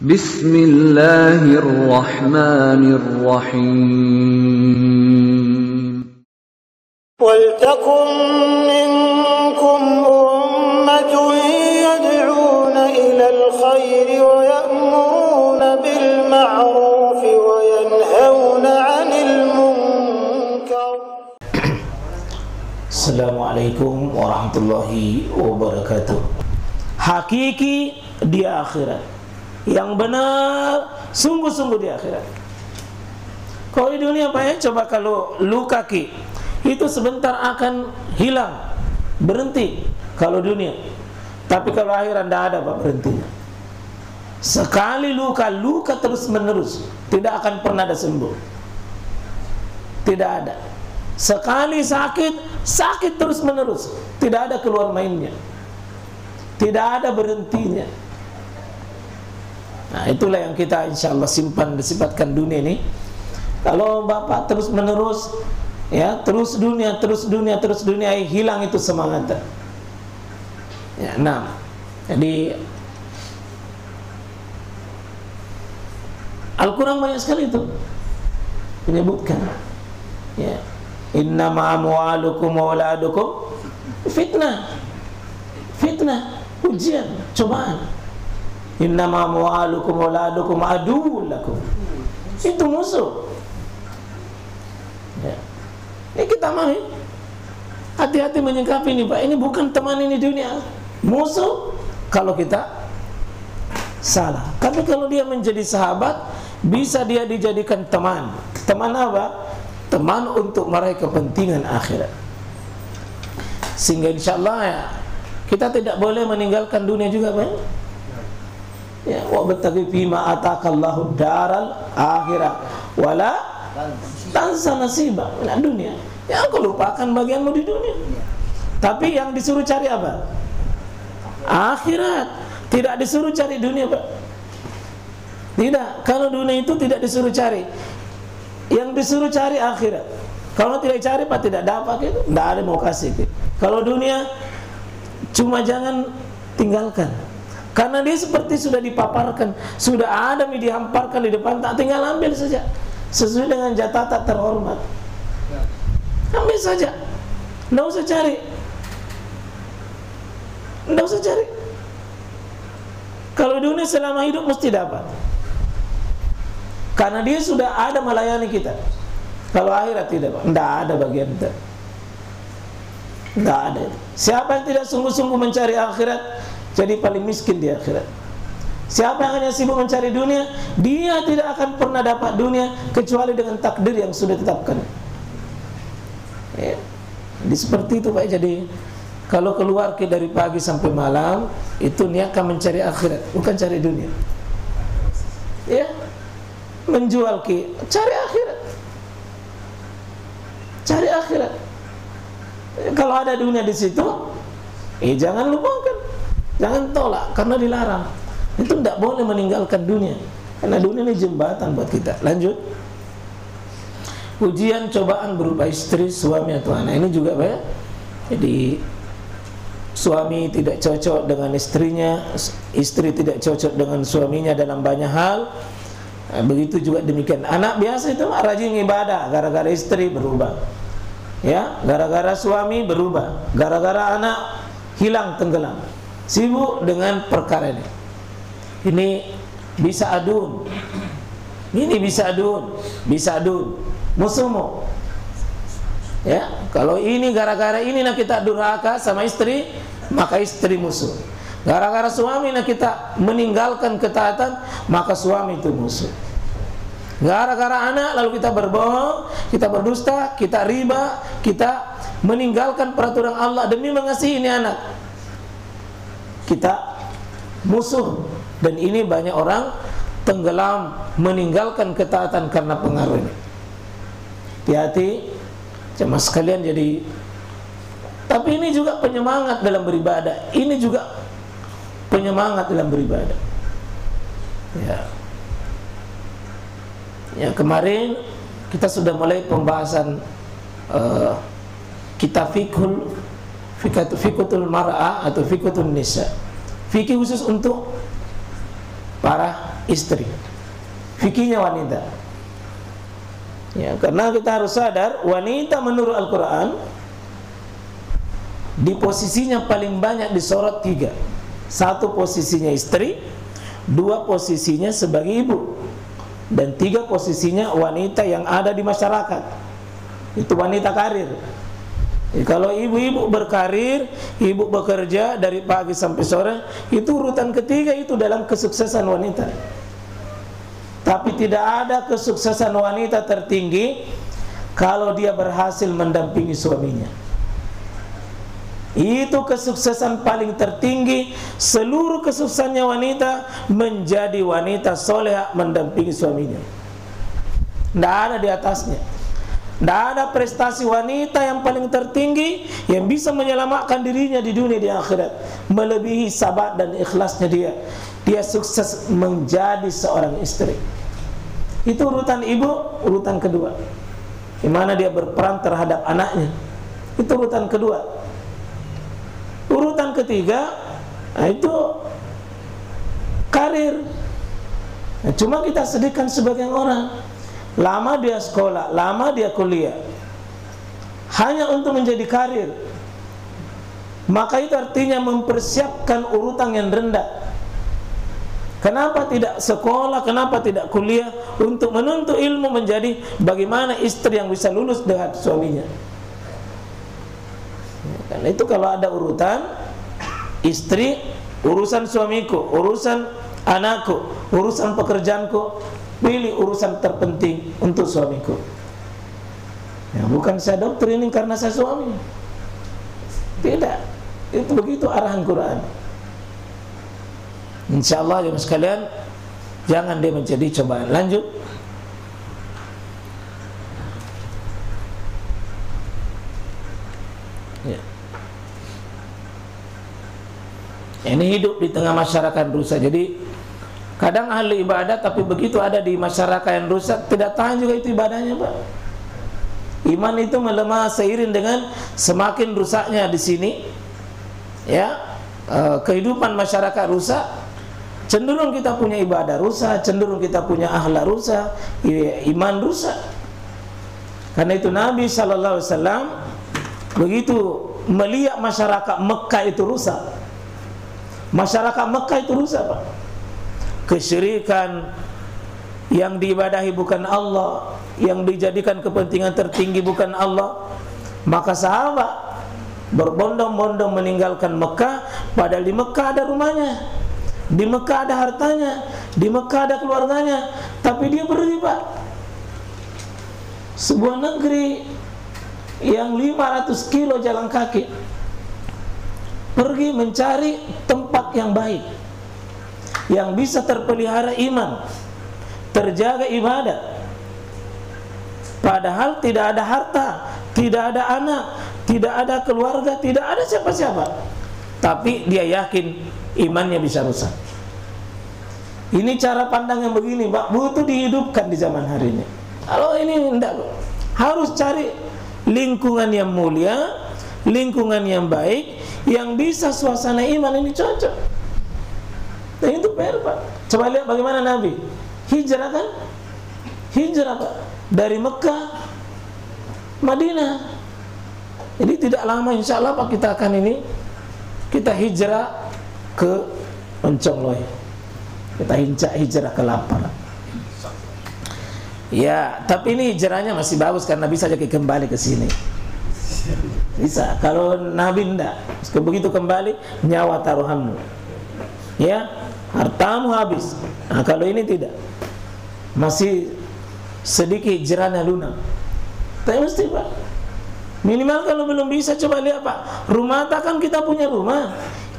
Bismillahirrahmanirrahim. Waltakum minkum ummatun yad'una ilal khairi wa ya'muruna bil ma'rufi wa yanhauna 'anil munkar. Assalamualaikum warahmatullahi wabarakatuh. Hakiki di akhirat, yang benar sungguh-sungguh di akhirat. Kalau di dunia Pak ya, coba kalau luka kaki itu sebentar akan hilang, berhenti kalau dunia. Tapi kalau akhirat tidak ada Pak berhentinya. Sekali luka terus menerus, tidak akan pernah ada sembuh. Tidak ada. Sekali sakit terus menerus, tidak ada keluar mainnya, tidak ada berhentinya. Nah itulah yang kita insya Allah simpan, sifatkan dunia ini. Kalau Bapak terus menerus ya, terus dunia, hilang itu semangatnya ya. Nah jadi Al-Quran banyak sekali itu menyebutkan ya, innama amwalukum wa auladukum fitnah, ujian, cobaan. Innama amwalukum wa auladukum aduwwun lakum, itu musuh ya. Ini kita mari hati-hati menyikapi ini Pak. Ini bukan teman, ini dunia, musuh kalau kita salah. Tapi kalau dia menjadi sahabat, bisa dia dijadikan teman. Teman apa? Teman untuk meraih kepentingan akhirat. Sehingga insya Allah ya, kita tidak boleh meninggalkan dunia juga Pak ya. Wa battaqi fima ataqallahu daral akhirah wala tansa nasiba min dunia. Ya kau lupakan bagianmu di dunia. Tapi yang disuruh cari apa? Akhirat. Tidak disuruh cari dunia Pak. Tidak. Kalau dunia itu tidak disuruh cari, yang disuruh cari akhirat. Kalau tidak cari Pak, tidak dapat itu. Tidak ada mau kasih gitu. Kalau dunia cuma jangan tinggalkan, karena dia seperti sudah dipaparkan, sudah ada dihamparkan di depan, tak tinggal ambil saja sesuai dengan jatah tak terhormat. Ambil saja, tidak usah cari, tidak usah cari. Kalau dunia selama hidup mesti dapat, karena dia sudah ada melayani kita. Kalau akhirat tidak, tidak ada bagian kita, tidak ada. Siapa yang tidak sungguh-sungguh mencari akhirat, jadi paling miskin di akhirat. Siapa yang hanya sibuk mencari dunia, dia tidak akan pernah dapat dunia kecuali dengan takdir yang sudah ditetapkan ya. Jadi seperti itu Pak. Jadi kalau keluar ke dari pagi sampai malam, itu niatkan mencari akhirat, bukan cari dunia ya. Menjual ke, cari akhirat, cari akhirat. Kalau ada dunia di situ, jangan lupakan, jangan tolak, karena dilarang. Itu tidak boleh meninggalkan dunia, karena dunia ini jembatan buat kita. Lanjut. Ujian cobaan berupa istri, suami atau anak. Ini juga Pak ya. Jadi suami tidak cocok dengan istrinya, istri tidak cocok dengan suaminya dalam banyak hal. Begitu juga demikian anak biasa itu rajin ibadah, gara-gara istri berubah ya, gara-gara suami berubah, gara-gara anak hilang tenggelam, sibuk dengan perkara ini. Ini bisa adun, ini bisa adun, musuhmu ya. Kalau ini gara-gara ini nak kita durhaka sama istri, maka istri musuh. Gara-gara suami nak kita meninggalkan ketaatan, maka suami itu musuh. Gara-gara anak lalu kita berbohong, kita berdusta, kita riba, kita meninggalkan peraturan Allah demi mengasihi ini anak, kita musuh. Dan ini banyak orang tenggelam meninggalkan ketaatan karena pengaruh ini. Hati-hati jemaah sekalian. Jadi tapi ini juga penyemangat dalam beribadah, ini juga penyemangat dalam beribadah ya. Ya kemarin kita sudah mulai pembahasan kitab Fiqhul Mar'ah atau Fiqhul Nisa, fikih khusus untuk para istri, fikihnya wanita. Ya, karena kita harus sadar wanita menurut Al-Quran di posisinya paling banyak disorot 3. 1 posisinya istri, 2 posisinya sebagai ibu, dan 3 posisinya wanita yang ada di masyarakat. Itu wanita karir. Kalau ibu-ibu berkarir, ibu bekerja dari pagi sampai sore, itu urutan ketiga itu dalam kesuksesan wanita. Tapi tidak ada kesuksesan wanita tertinggi kalau dia berhasil mendampingi suaminya. Itu kesuksesan paling tertinggi. Seluruh kesuksesannya wanita menjadi wanita soleha mendampingi suaminya. Tidak ada di atasnya. Tidak ada prestasi wanita yang paling tertinggi yang bisa menyelamatkan dirinya di dunia di akhirat melebihi sabar dan ikhlasnya dia. Dia sukses menjadi seorang istri. Itu urutan ibu, urutan kedua. Di mana dia berperan terhadap anaknya. Itu urutan kedua. Urutan ketiga, nah itu karir. Nah, cuma kita sedihkan sebagian orang, lama dia sekolah, lama dia kuliah, hanya untuk menjadi karir. Maka itu artinya mempersiapkan urutan yang rendah. Kenapa tidak sekolah, kenapa tidak kuliah untuk menuntut ilmu menjadi bagaimana istri yang bisa lulus dengan suaminya. Karena itu kalau ada urutan istri, urusan suamiku, urusan anakku, urusan pekerjaanku, pilih urusan terpenting untuk suamiku. Ya, bukan saya doktrin ini karena saya suami. Tidak. Itu begitu arahan Quran. InsyaAllah jemaah sekalian, jangan dia menjadi cobaan. Lanjut. Ya. Ini hidup di tengah masyarakat rusak. Jadi kadang ahli ibadah tapi begitu ada di masyarakat yang rusak, tidak tahan juga itu ibadahnya, Pak. Iman itu melemah seiring dengan semakin rusaknya di sini. Ya, kehidupan masyarakat rusak, cenderung kita punya ibadah rusak, cenderung kita punya akhlak rusak, iman rusak. Karena itu Nabi SAW begitu melihat masyarakat Mekah itu rusak. Masyarakat Mekah itu rusak, Pak. Kesyirikan, yang diibadahi bukan Allah, yang dijadikan kepentingan tertinggi bukan Allah. Maka sahabat berbondong-bondong meninggalkan Mekah, padahal di Mekah ada rumahnya, di Mekah ada hartanya, di Mekah ada keluarganya, tapi dia pergi, Pak. Sebuah negeri yang 500 kilo jalan kaki, pergi mencari tempat yang baik, yang bisa terpelihara iman, terjaga ibadah. Padahal tidak ada harta, tidak ada anak, tidak ada keluarga, tidak ada siapa-siapa, tapi dia yakin imannya bisa rusak. Ini cara pandang yang begini, Pak, butuh dihidupkan di zaman hari ini. Kalau ini tidak, harus cari lingkungan yang mulia, lingkungan yang baik, yang bisa suasana iman ini cocok. Dan itu PR, Pak. Coba lihat bagaimana Nabi hijrah, kan? Hijrah, Pak, dari Mekah Madinah. Jadi tidak lama insya Allah, Pak, kita akan ini, kita hijrah ke Oncongloy, kita hijrah ke Lapar. Ya, tapi ini hijrahnya masih bagus karena bisa jadi kembali ke sini. Bisa. Kalau Nabi enggak, begitu kembali nyawa taruhanmu, ya, hartamu habis. Nah, kalau ini tidak, masih sedikit hijrahnya lunak. Tapi mesti, Pak, minimal kalau belum bisa, coba lihat, Pak, rumah kan kita punya rumah.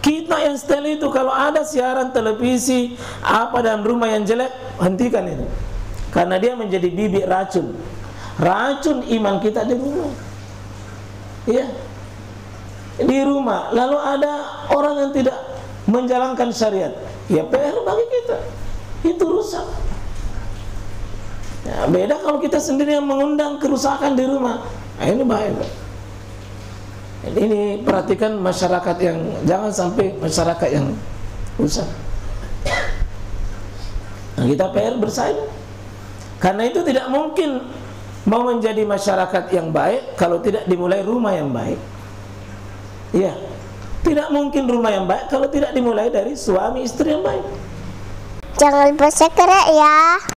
Kita yang setel itu, kalau ada siaran televisi apa dan rumah yang jelek, hentikan itu. Karena dia menjadi bibit racun. Racun iman kita di rumah. Iya, di rumah. Lalu ada orang yang tidak menjalankan syariat, ya PR bagi kita. Itu rusak. Ya, beda kalau kita sendiri yang mengundang kerusakan di rumah. Nah, ini bahaya. Ini perhatikan masyarakat yang, jangan sampai masyarakat yang rusak. Nah, kita PR bersaing. Karena itu tidak mungkin mau menjadi masyarakat yang baik kalau tidak dimulai rumah yang baik. Iya, tidak mungkin rumah yang baik kalau tidak dimulai dari suami istri yang baik. Jangan lupa subscribe ya.